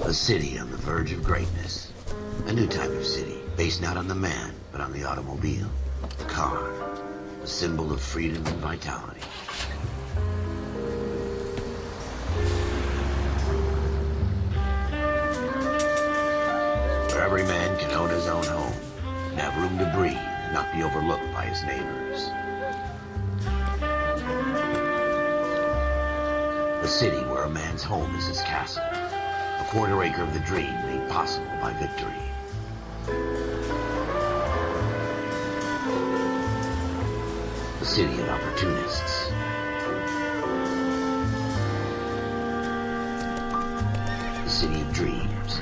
A city on the verge of greatness. A new type of city, based not on the man, but on the automobile. The car. A symbol of freedom and vitality. Where every man can own his own home, and have room to breathe, and not be overlooked by his neighbors. A city where a man's home is his castle. A quarter acre of the dream made possible by victory. A city of opportunists. A city of dreams,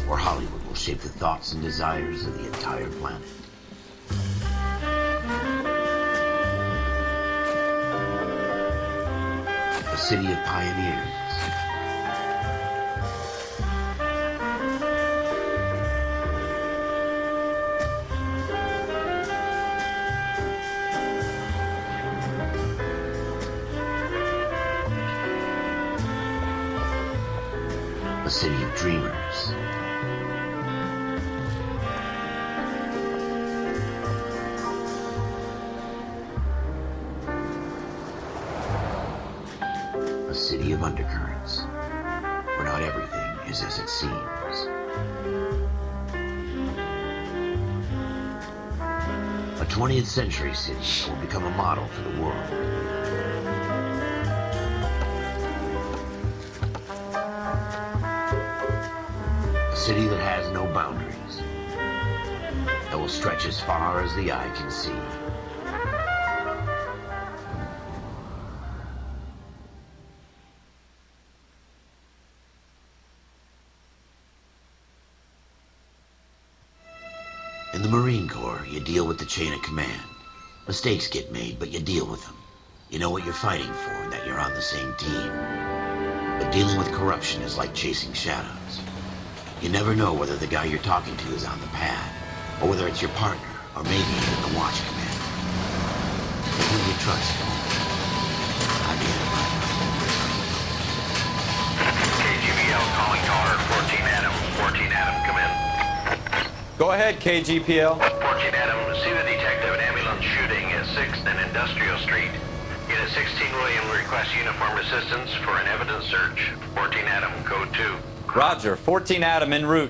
where Hollywood will shape the thoughts and desires of the entire planet. A city of pioneers. A city of dreamers. A city of undercurrents, where not everything is as it seems. A 20th century city that will become a model for the world. A city that has no boundaries, that will stretch as far as the eye can see. In the Marine Corps, you deal with the chain of command. Mistakes get made, but you deal with them. You know what you're fighting for and that you're on the same team. But dealing with corruption is like chasing shadows. You never know whether the guy you're talking to is on the pad, or whether it's your partner, or maybe even the watch commander. But who do you trust? I'm in my KGBL calling caller 14 Adam. 14 Adam, come in. Go ahead, KGPL. 14 Adam, see the detective an ambulance shooting at 6th and Industrial Street. Unit 16 William requests uniform assistance for an evidence search. 14 Adam, code 2. Roger, 14 Adam en route.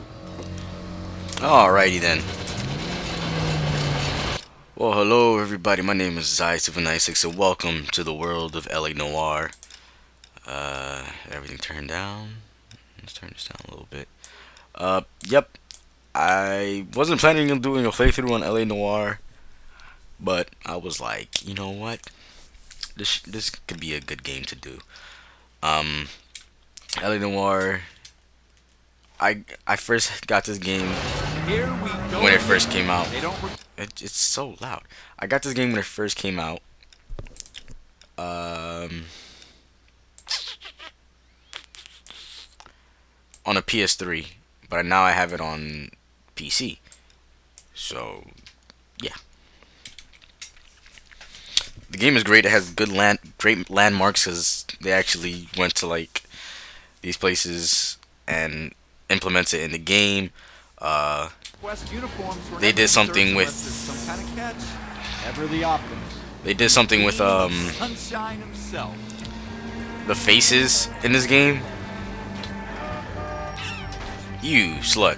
Alrighty then. Well, hello everybody, my name is zaztap and welcome to the world of LA Noire. Everything turned down. Let's turn this down a little bit. Yep. I wasn't planning on doing a playthrough on LA Noire, but I was like, you know what? This could be a good game to do. LA Noire. I first got this game when it first came out. It's so loud. I got this game when it first came out. On a PS3, but now I have it on PC. So, yeah. The game is great. It has great landmarks because they actually went to like these places and implements it in the game. They did something with. They did something with the faces in this game. You slut.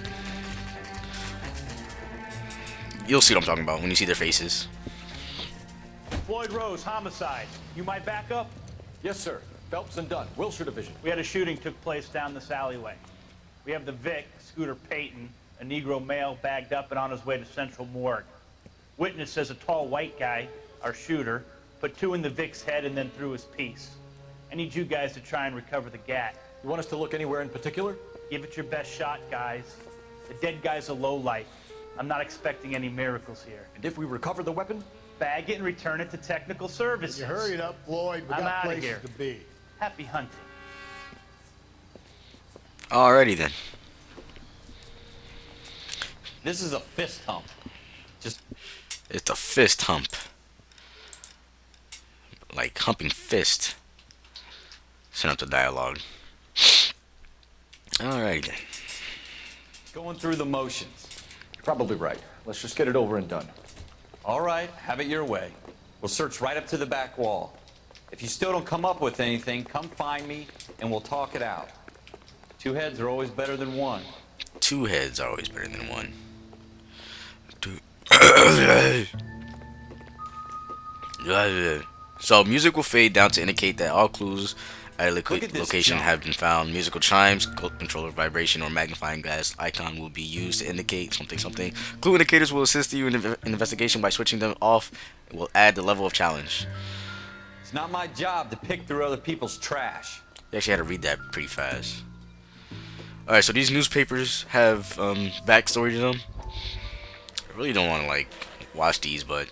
You'll see what I'm talking about when you see their faces. Floyd Rose, homicide. You my backup? Yes, sir. Phelps and Dunn, Wilshire Division. We had a shooting took place down this alleyway. We have the Vic, Scooter Payton, a Negro male bagged up and on his way to Central Morgue. Witness says a tall white guy, our shooter, put 2 in the Vic's head and then threw his piece. I need you guys to try and recover the gat. You want us to look anywhere in particular? Give it your best shot, guys. The dead guy's a lowlife. I'm not expecting any miracles here. And if we recover the weapon? Bag it and return it to technical services. You hurry it up, Floyd. We I'm got outta places here. to be. Happy hunting. Alrighty then. This is a fist hump. It's a fist hump. Like humping fist. Send out the dialogue. Alright then. Going through the motions. You're probably right. Let's just get it over and done. All right, have it your way. We'll search right up to the back wall. If you still don't come up with anything, come find me and we'll talk it out. 2 heads are always better than 1. 2 heads are always better than 1. So music will fade down to indicate that all clues at a location have been found. Musical chimes, controller vibration, or magnifying glass icon will be used to indicate something something. Clue indicators will assist you in an investigation by switching them off. It will add the level of challenge. It's not my job to pick through other people's trash. You actually had to read that pretty fast. Alright, so these newspapers have backstory to them. I really don't want to like watch these, but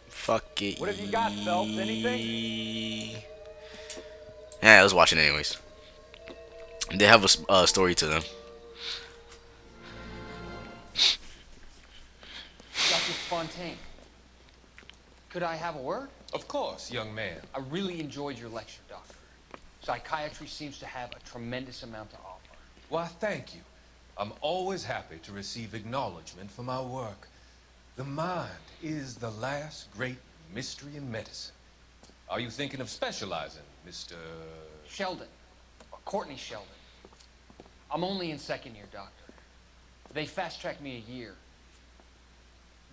fuck it. What have you got, Phelps? Anything? Yeah, let's watch it anyways. They have a story to them. Dr. Fontaine, could I have a word? Of course, young man. I really enjoyed your lecture, Doctor. Psychiatry seems to have a tremendous amount to offer. Why, thank you. I'm always happy to receive acknowledgement for my work. The mind is the last great mystery in medicine. Are you thinking of specializing, Mr. Sheldon, or Courtney Sheldon. I'm only in 2nd year, Doctor. They fast-tracked me a year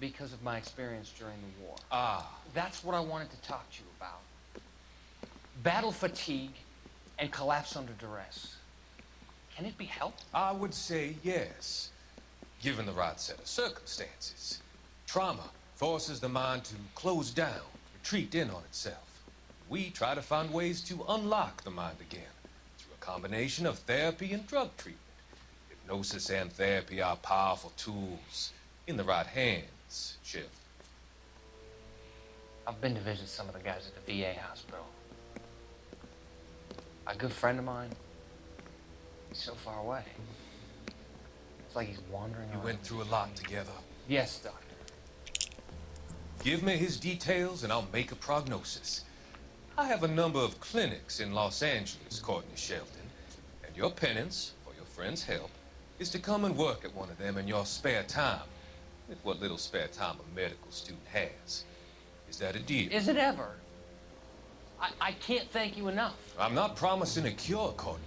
because of my experience during the war. Ah, That's what I wanted to talk to you about. Battle fatigue and collapse under duress. Can it be helped? I would say yes, given the right set of circumstances. Trauma forces the mind to close down, retreat in on itself. We try to find ways to unlock the mind again through a combination of therapy and drug treatment. Hypnosis and therapy are powerful tools in the right hands, Chef. I've been to visit some of the guys at the VA hospital. A good friend of mine, he's so far away. It's like he's wandering You around. went through a lot together. Yes, Doctor. Give me his details and I'll make a prognosis. I have a number of clinics in Los Angeles, Courtney Sheldon, and your penance, for your friend's help, is to come and work at one of them in your spare time, with what little spare time a medical student has. Is that a deal? Is it ever? I can't thank you enough. I'm not promising a cure, Courtney.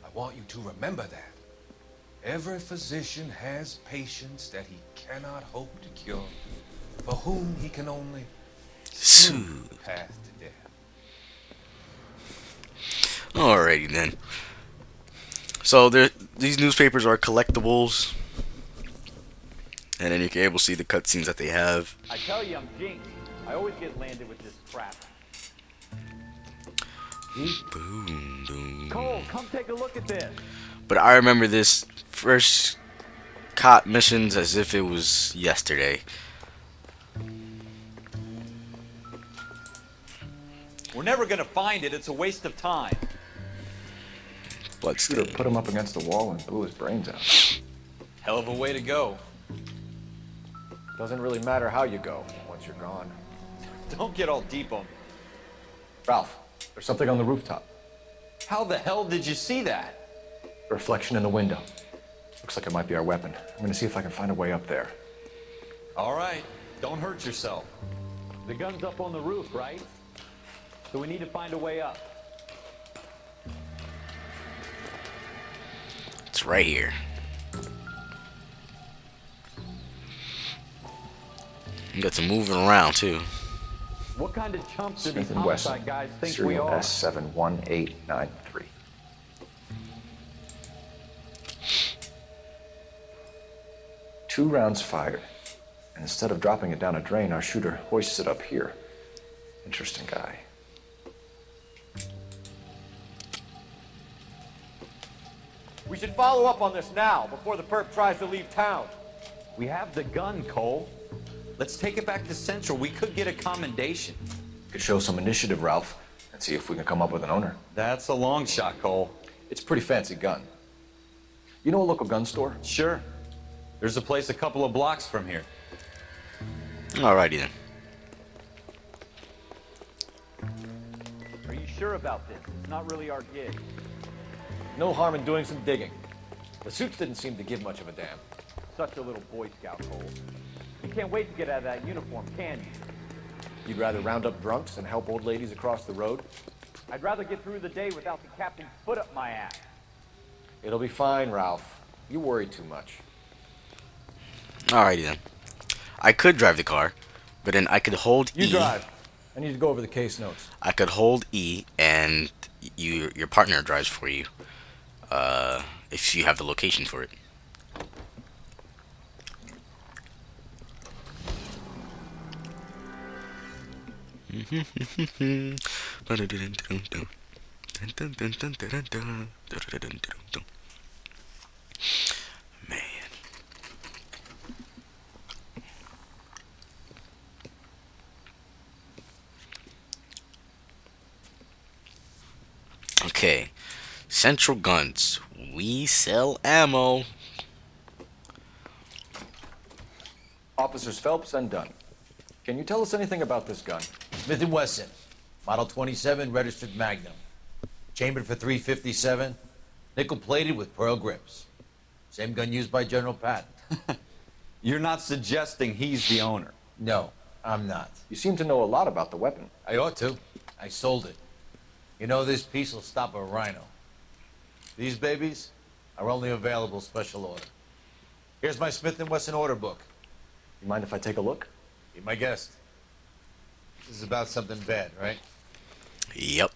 I want you to remember that. Every physician has patients that he cannot hope to cure, for whom he can only smooth the path to death. Alrighty then. So these newspapers are collectibles, and then you can able to see the cutscenes that they have. I tell you, I'm jinxed. I always get landed with this crap. Boom, boom. Cole, come take a look at this. But I remember this first cop missions as if it was yesterday. We're never gonna find it. It's a waste of time. But Should have put him up against the wall and blew his brains out. Hell of a way to go. Doesn't really matter how you go once you're gone. Don't get all deep on me. Ralph, there's something on the rooftop. How the hell did you see that? A reflection in the window. Looks like it might be our weapon. I'm gonna see if I can find a way up there. All right, don't hurt yourself. The gun's up on the roof, right? So we need to find a way up. it's right here. You got to move it around too. What kind of chumps do these Smith & Wesson, homicide guys think we serial are? S71893. 2 rounds fired. And instead of dropping it down a drain, our shooter hoists it up here. Interesting guy. We should follow up on this now, before the perp tries to leave town. We have the gun, Cole. Let's take it back to Central. We could get a commendation. Could show some initiative, Ralph, and see if we can come up with an owner. That's a long shot, Cole. It's a pretty fancy gun. You know a local gun store? Sure. There's a place a couple of blocks from here. Alrighty then. Are you sure about this? It's not really our gig. No harm in doing some digging. The suits didn't seem to give much of a damn. Such a little Boy Scout, Cole. You can't wait to get out of that uniform, can you? You'd rather round up drunks and help old ladies across the road? I'd rather get through the day without the captain's foot up my ass. It'll be fine, Ralph. You worry too much. Alrighty then. I could drive the car, but then I could hold E. You drive. I need to go over the case notes. I could hold E, and your partner drives for you. If you have the location for it. Man. Okay. Central Guns. We sell ammo. Officers Phelps and Dunn. Can you tell us anything about this gun? Smith & Wesson, Model 27, registered Magnum. Chambered for .357, nickel-plated with pearl grips. Same gun used by General Patton. You're not suggesting he's the owner. No, I'm not. You seem to know a lot about the weapon. I ought to. I sold it. You know, this piece will stop a rhino. These babies are only available special order. Here's my Smith & Wesson order book. You mind if I take a look? Be my guest. This is about something bad, right? Yep.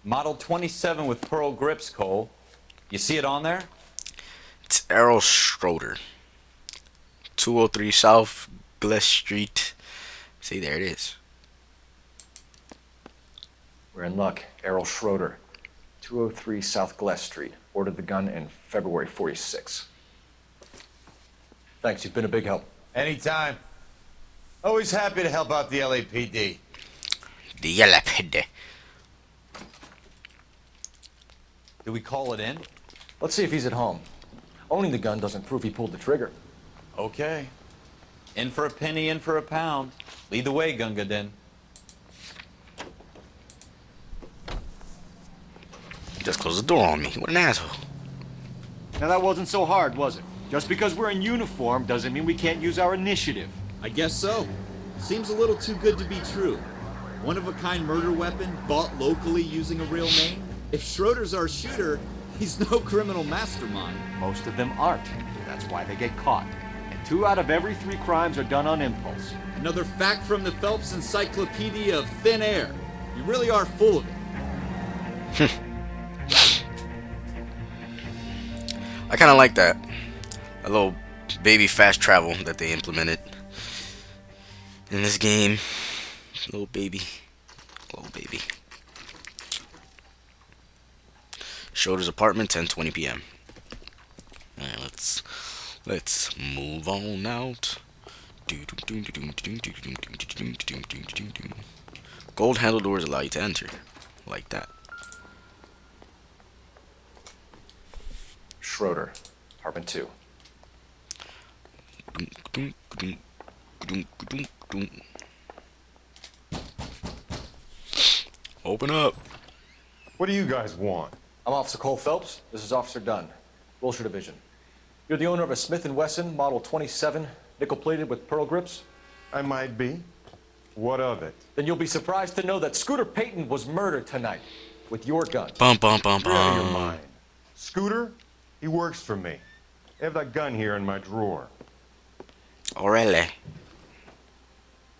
Model 27 with pearl grips, Cole. You see it on there? It's Errol Schroeder. 203 South Gless Street. See, there it is. We're in luck. Errol Schroeder, 203 South Gless Street. Ordered the gun in February '46. Thanks, you've been a big help. Anytime. Always happy to help out the LAPD. The LAPD. Do we call it in? Let's see if he's at home. Owning the gun doesn't prove he pulled the trigger. Okay. In for a penny, in for a pound. Lead the way, Gunga Din. He just closed the door on me. What an asshole. Now that wasn't so hard, was it? Just because we're in uniform doesn't mean we can't use our initiative. I guess so. Seems a little too good to be true. One-of-a-kind murder weapon bought locally using a real name? If Schroeder's our shooter, he's no criminal mastermind. Most of them aren't. That's why they get caught. And 2 out of every 3 crimes are done on impulse. Another fact from the Phelps Encyclopedia of Thin Air. You really are full of it. I kind of like that. A little baby fast travel that they implemented in this game. Little baby. Little baby. Schroeder's apartment, 10:20 p.m. Alright, let's move on out. Gold handle doors allow you to enter. Like that. Schroeder, apartment 2. Open up. What do you guys want? I'm Officer Cole Phelps. This is Officer Dunn, Wilshire Division. You're the owner of a Smith & Wesson Model 27, nickel-plated with pearl grips? I might be. What of it? Then you'll be surprised to know that Scooter Payton was murdered tonight with your gun. Bum bum bum You're out of your bum. mind. Scooter? He works for me. I have that gun here in my drawer. Orale.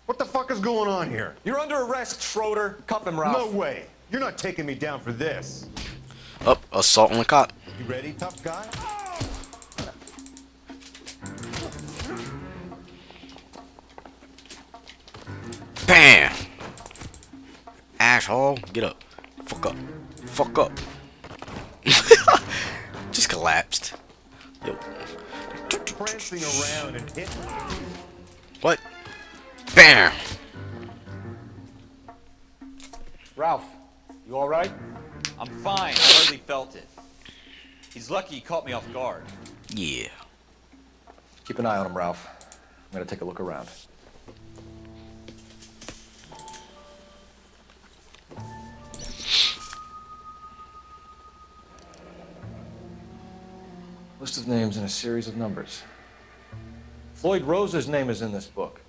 What the fuck is going on here? You're under arrest, Schroeder. Cuff him, Ralph. No way. You're not taking me down for this. Up, assault on the cop. You ready, tough guy? Bam! Asshole, get up. Fuck up. Fuck up. Just collapsed. Yo. Prancing around and hitting me. What? Bam! Ralph, you all right? I'm fine. I hardly felt it. He's lucky he caught me off guard. Yeah. Keep an eye on him, Ralph. I'm gonna take a look around. List of names and a series of numbers. Floyd Rose's name is in this book.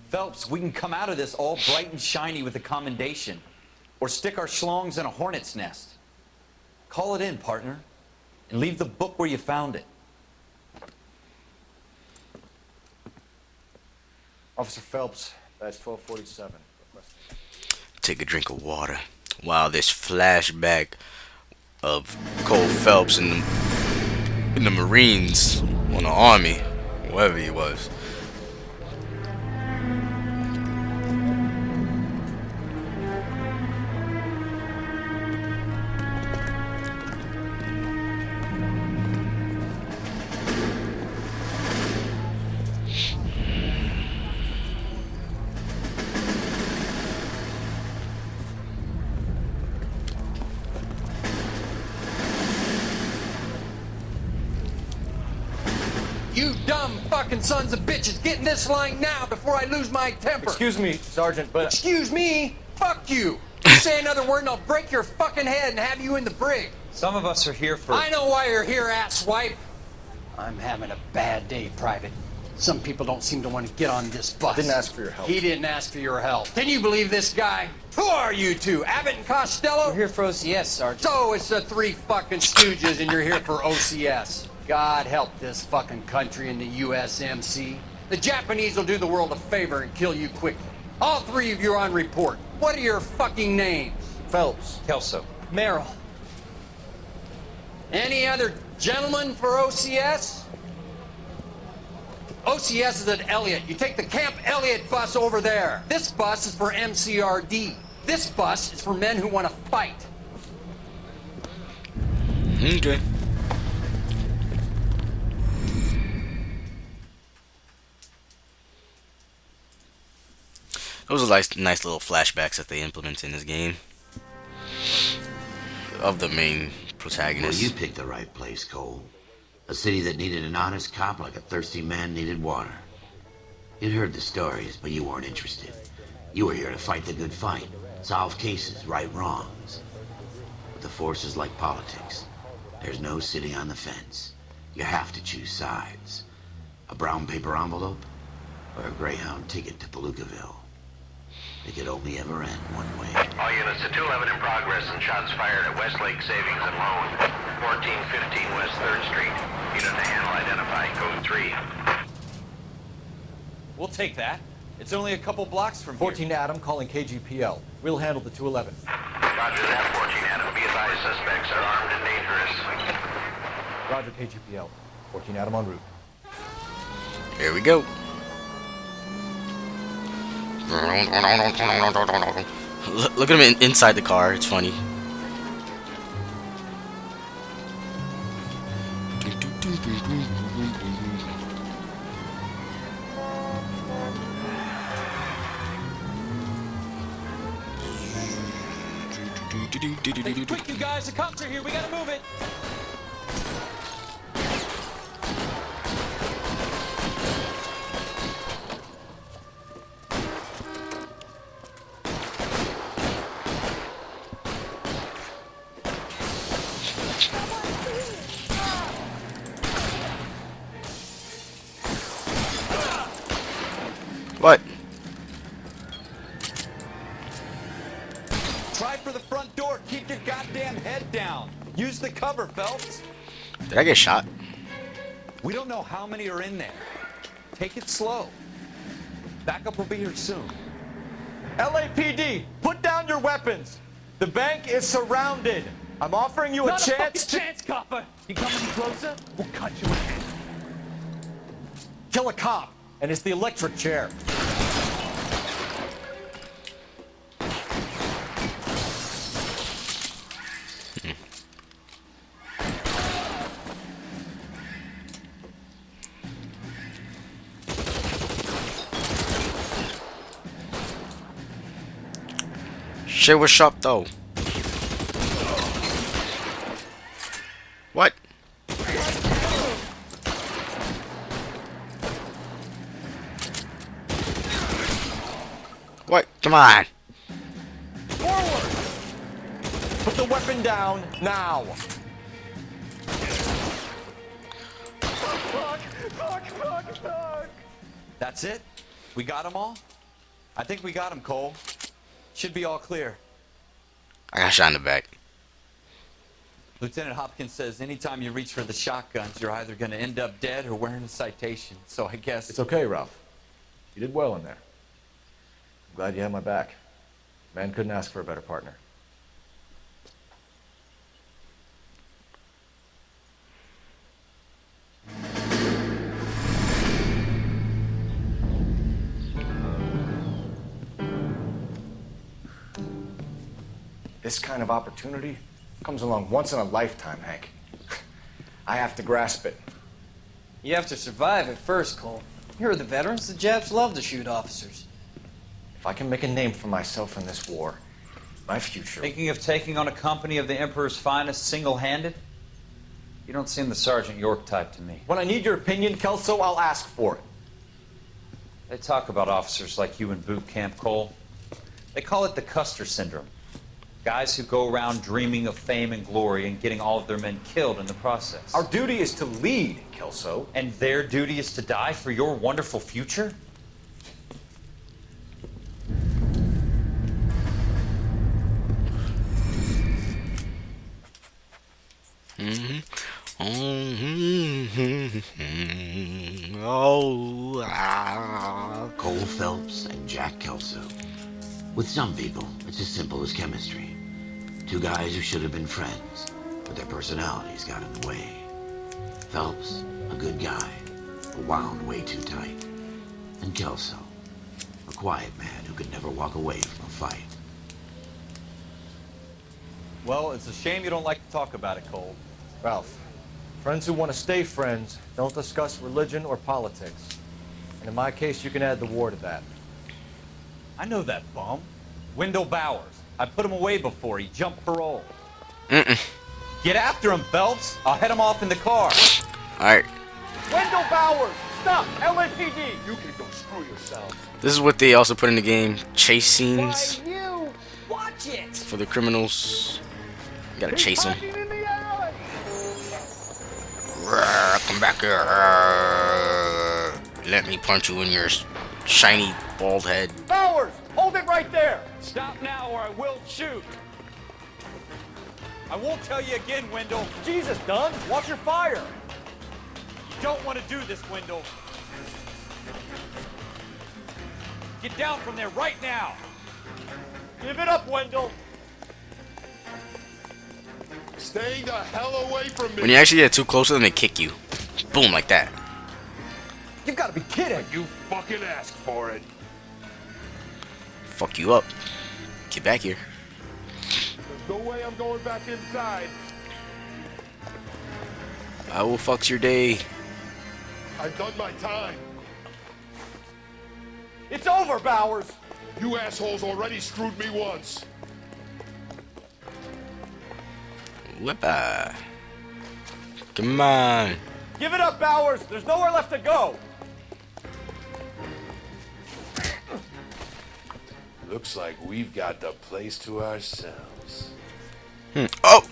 Phelps, we can come out of this all bright and shiny with a commendation, or stick our schlongs in a hornet's nest. Call it in, partner, and leave the book where you found it. Officer Phelps, badge 1247. Take a drink of water. Wow, this flashback of Cole Phelps in the Marines, or the Army, wherever he was. You dumb fucking sons of bitches, get in this line now before I lose my temper. Excuse me, Sergeant, but... Excuse me? Fuck you. You say another word and I'll break your fucking head and have you in the brig. Some of us are here for... I know why you're here, asswipe. I'm having a bad day, Private. Some people don't seem to want to get on this bus. Didn't ask for your help. He didn't ask for your help. Can you believe this guy? Who are you two? Abbott and Costello? We're here for OCS, Sergeant. So it's the three fucking stooges and you're here for OCS. God help this fucking country and the USMC. The Japanese will do the world a favor and kill you quickly. All three of you are on report. What are your fucking names? Phelps. Kelso. Merrill. Any other gentlemen for OCS? OCS is at Elliott. You take the Camp Elliott bus over there. This bus is for MCRD. This bus is for men who want to fight. Okay. Those are like nice little flashbacks that they implement in this game of the main protagonist. Well, you picked the right place, Cole. A city that needed an honest cop like a thirsty man needed water. You'd heard the stories, but you weren't interested. You were here to fight the good fight, solve cases, right wrongs. But the force is like politics. There's no sitting on the fence. You have to choose sides. A brown paper envelope or a Greyhound ticket to Palookaville. It could only ever end one way. All units to 211 in progress and shots fired at Westlake Savings and Loan, 1415 West 3rd Street. Unit to handle identify, code 3. We'll take that. It's only a couple blocks from 14 Adam calling KGPL. We'll handle the 211. Roger that, 14 Adam. Be advised, suspects are armed and dangerous. Roger, KGPL. 14 Adam en route. Here we go. Look at him inside the car. It's funny. Quick, you guys, the cops are here. We gotta move it. What? Try for the front door. Keep your goddamn head down. Use the cover, Phelps. Did I get shot? We don't know how many are in there. Take it slow. Backup will be here soon. LAPD, put down your weapons. The bank is surrounded. I'm offering you a Not chance a fucking chance, copper. You come any closer, we'll cut you in half. Kill a cop, and it's the electric chair. Shit was sharp though. What? What? Come on. forward. Put the weapon down now. That's it? We got them all? I think we got them, Cole. Should be all clear. I got shot in the back. Lieutenant Hopkins says anytime you reach for the shotguns, you're either going to end up dead or wearing a citation. So I guess... It's okay, Ralph. You did well in there. I'm glad you had my back. Man couldn't ask for a better partner. This kind of opportunity comes along once in a lifetime, Hank. I have to grasp it. You have to survive it first, Cole. Here are the veterans. The Japs love to shoot officers. If I can make a name for myself in this war, my future... Thinking of taking on a company of the Emperor's finest single-handed? You don't seem the Sergeant York type to me. When I need your opinion, Kelso, I'll ask for it. They talk about officers like you in boot camp, Cole. They call it the Custer syndrome. Guys who go around dreaming of fame and glory and getting all of their men killed in the process. Our duty is to lead, Kelso. And their duty is to die for your wonderful future? Cole Phelps and Jack Kelso. With some people, it's as simple as chemistry. Two guys who should have been friends, but their personalities got in the way. Phelps, a good guy, but wound way too tight. And Kelso, a quiet man who could never walk away from a fight. Well, it's a shame you don't like to talk about it, Cole. Ralph, friends who want to stay friends don't discuss religion or politics. And in my case, you can add the war to that. I know that bum. Wendell Bowers. I put him away before. He jumped parole. Get after him, Phelps. I'll head him off in the car. All right. Wendell Bowers! Stop! LAPD! You can go screw yourself. This is what they also put in the game. Chase scenes Why you? Watch it! for the criminals. You gotta chase them. Come back here. Let me punch you in your shiny bald head. Bowers! Hold it right there! Stop now or I will shoot. I won't tell you again, Wendell. Jesus, Dunn! Watch your fire! You don't want to do this, Wendell. Get down from there right now. Give it up, Wendell! Stay the hell away from me! When you actually get too close to them, they kick you. Boom, like that. You've got to be kidding! You fucking asked for it. Fuck you up. Get back here. There's no way I'm going back inside. I will fuck your day. I've done my time. It's over, Bowers! You assholes already screwed me once. Whippa. Come on. Give it up, Bowers! There's nowhere left to go! Looks like we've got the place to ourselves. Oh!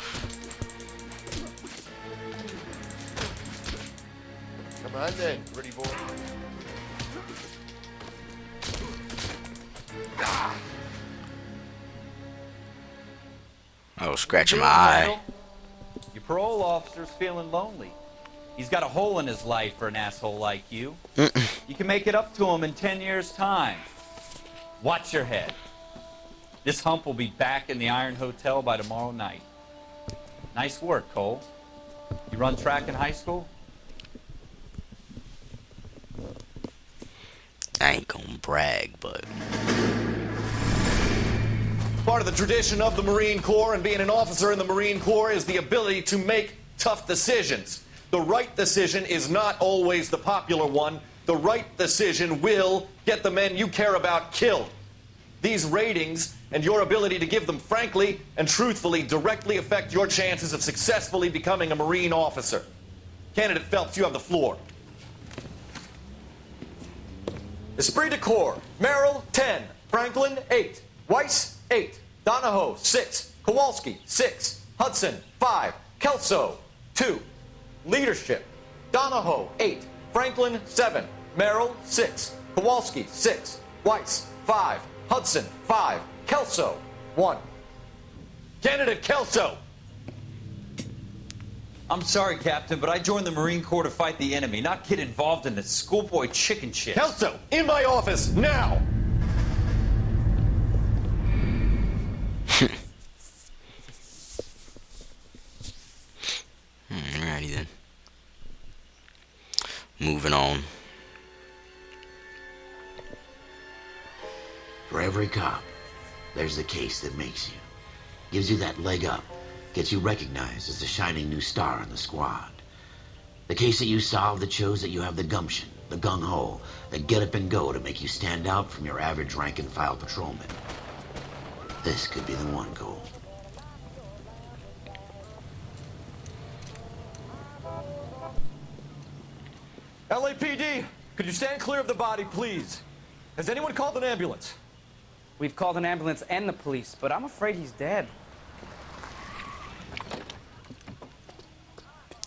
Come on then, pretty boy. I was scratching my eye. Your parole officer's feeling lonely. He's got a hole in his life for an asshole like you. You can make it up to him in 10 years' time. Watch your head. This hump will be back in the Iron Hotel by tomorrow night. Nice work, Cole. You run track in high school? I ain't gonna brag, but... Part of the tradition of the Marine Corps and being an officer in the Marine Corps is the ability to make tough decisions. The right decision is not always the popular one. The right decision will get the men you care about killed. These ratings and your ability to give them frankly and truthfully directly affect your chances of successfully becoming a Marine officer. Candidate Phelps, you have the floor. Esprit de Corps, Merrill, 10. Franklin, 8. Weiss, 8. Donahoe, 6. Kowalski, 6. Hudson, 5. Kelso, 2. Leadership, Donahoe, 8. Franklin, 7. Merrill, 6. Kowalski, 6. Weiss, 5. Hudson, 5. Kelso, 1. Candidate Kelso! I'm sorry, Captain, but I joined the Marine Corps to fight the enemy, not get involved in this schoolboy chicken shit. Kelso, in my office, now! Alrighty then. Moving on. For every cop, there's the case that makes you. Gives you that leg up. Gets you recognized as the shining new star in the squad. The case that you solve that shows that you have the gumption, the gung-ho, the get up and go to make you stand out from your average rank-and-file patrolman. This could be the one, Cole. LAPD, could you stand clear of the body, please? Has anyone called an ambulance? We've called an ambulance and the police, but I'm afraid he's dead.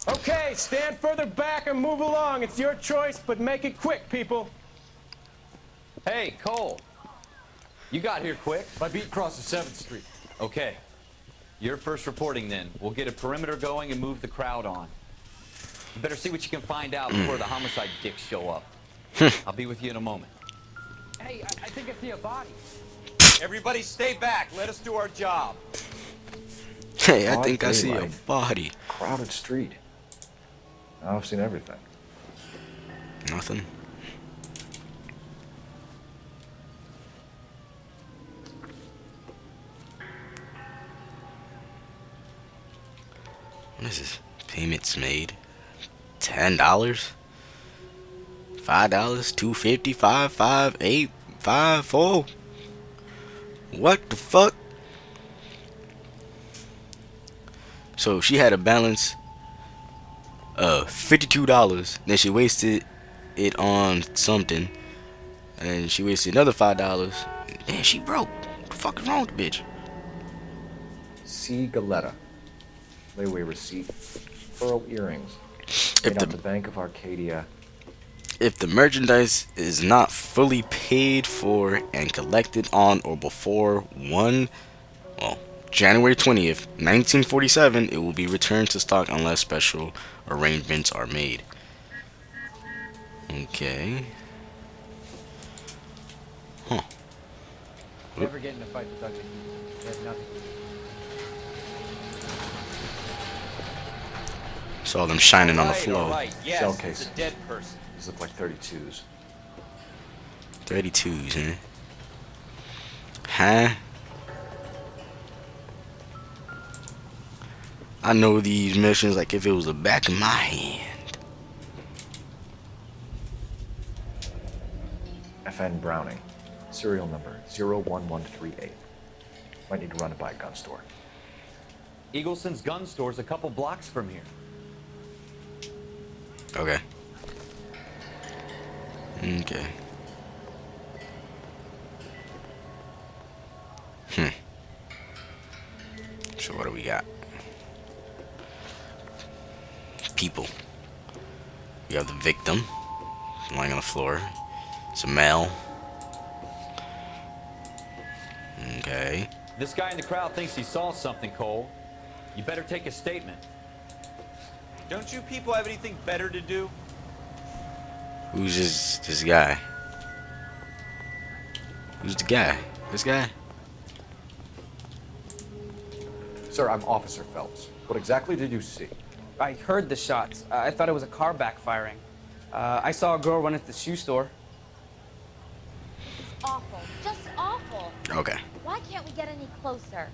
Okay, stand further back and move along. It's your choice, but make it quick, people. Hey, Cole. You got here quick. My beat crosses 7th Street. Okay. You're first reporting then. We'll get a perimeter going and move the crowd on. You better see what you can find out before the homicide dicks show up. I'll be with you in a moment. Hey, I think I see a body. Everybody stay back. Let us do our job. Hey, I think I see a body. Crowded street. I've seen everything. Nothing. What is this? Payments made. $10, $5, $2.50, $5, $5, $8, $5, $4. What the fuck? So she had a balance of $52. Then she wasted it on something, and then she wasted another $5. Damn, she broke. What the fuck is wrong with the bitch? C. Galetta. Layaway receipt. Pearl earrings. Paid out to Bank of Arcadia. If the merchandise is not fully paid for and collected on or before January 20th, 1947, it will be returned to stock unless special arrangements are made. Okay. Huh. Never get in a fight with Dr. He has nothing. Saw them shining on the floor. All right. Yes, Shell it's cases. a dead person. These look like 32s. 32s, huh? Huh? I know these missions like if it was the back of my hand. FN Browning. Serial number 01138. Might need to run it by a gun store. Eagleson's gun store's a couple blocks from here. Okay. Okay. So what do we got? People. We have the victim lying on the floor. It's a male. Okay. This guy in the crowd thinks he saw something, Cole. You better take a statement. Don't you people have anything better to do? Who's this guy? Who's the guy? This guy? Sir, I'm Officer Phelps. What exactly did you see? I heard the shots. I thought it was a car backfiring. I saw a girl run into the shoe store. Awful. Just awful. Okay. Why can't we get any closer?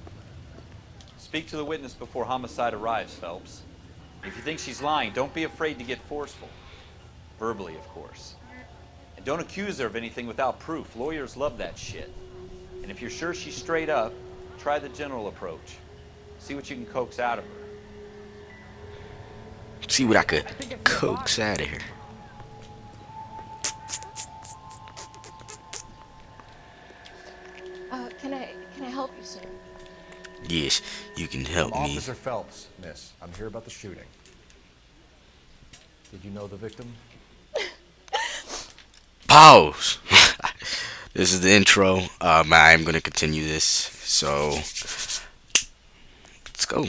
Speak to the witness before homicide arrives, Phelps. If you think she's lying, don't be afraid to get forceful. Verbally, of course. And don't accuse her of anything without proof. Lawyers love that shit. And if you're sure she's straight up, try the general approach. See what you can coax out of her. See what I could coax out of here. Can I help you, sir? Yes, you can help me. Officer Phelps, miss. I'm here about the shooting. Did you know the victim? Pause. This is the intro. I am gonna continue this. So let's go.